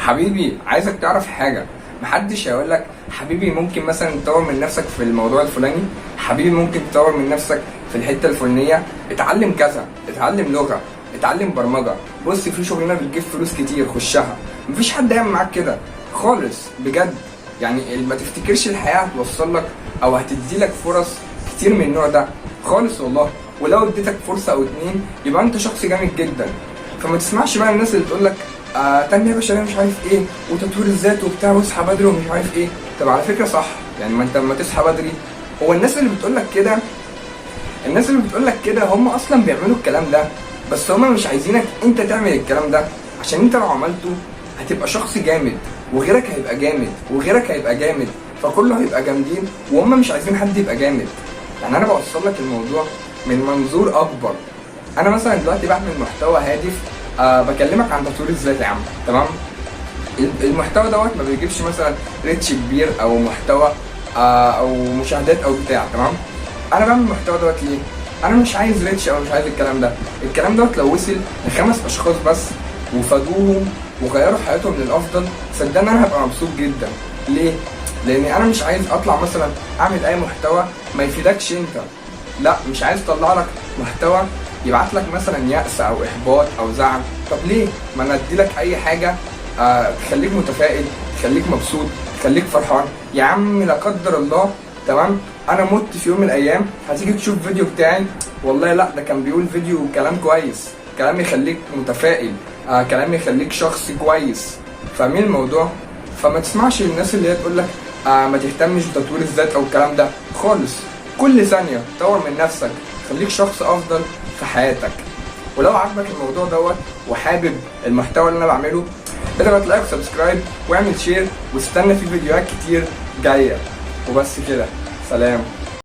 حبيبي عايزك تعرف حاجه، محدش هيقول لك حبيبي ممكن مثلا تطور من نفسك في الموضوع الفلاني، حبيبي ممكن تطور من نفسك في الحته الفلانيه، اتعلم كذا، اتعلم لغه، اتعلم برمجه، بص في شغلانه بتجيب فلوس كتير خشها. مفيش حد هيعمل معاك كده خالص بجد. يعني ما تفتكرش الحياه هتوصل لك او هتدي لك فرص كتير من النوع ده خالص والله. ولو اديتك فرصه او اتنين يبقى انت شخص جامد جدا. فما تسمعش بقى الناس اللي تقول لك تنميه بشريه مش عارف ايه وتطوير الذات وبتاع واصحى بدري ومش عارف ايه. طب على فكره صح، يعني ما انت لما تصحى بدري، هو الناس اللي بتقول لك كده، الناس اللي بتقول لك كده هم اصلا بيعملوا الكلام ده، بس هم مش عايزينك انت تعمل الكلام ده، عشان انت لو عملته هتبقى شخص جامد وغيرك هيبقى جامد وغيرك هيبقى جامد، فكله هيبقى جامدين وهم مش عايزين حد يبقى جامد. يعني انا بوصل لك الموضوع من منظور اكبر. انا مثلا دلوقتي بعمل محتوى هادف، بكلمك عن تطوير الذات يا عم، تمام؟ المحتوى دوت ما بيجيبش مثلا ريتش كبير او محتوى او مشاهدات او بتاع، تمام؟ انا بعمل المحتوى دوت ليه؟ انا مش عايز ريتش او مش عايز الكلام ده. الكلام دوت لو وصل ل5 اشخاص بس وفادوهم وغيروا حياتهم للافضل، صدقني انا هبقى مبسوط جدا. ليه؟ لاني انا مش عايز اطلع مثلا اعمل اي محتوى ما يفيدكش انت، لا مش عايز اطلع لك محتوى يبعت لك مثلا يأس او احباط او زعل. طب ليه؟ ما انا ادي لك اي حاجه تخليك متفائل، تخليك مبسوط، تخليك فرحان. يا عم لا قدر الله، تمام، انا مت في يوم من الايام هتيجي تشوف فيديو بتاعي، والله لا ده كان بيقول فيديو كلام كويس، كلام يخليك متفائل، كلام يخليك شخص كويس. فاهمين الموضوع؟ فما تسمعش الناس اللي هي تقول لك ما تهتمش بتطوير الذات او الكلام ده خالص. كل ثانيه طور من نفسك، خليك شخص افضل في حياتك. ولو عجبك الموضوع دوت وحابب المحتوى اللي انا بعمله، اضغط لايك وسبسكرايب واعمل شير، واستنى في فيديوهات كتير جايه. وبس كده، سلام.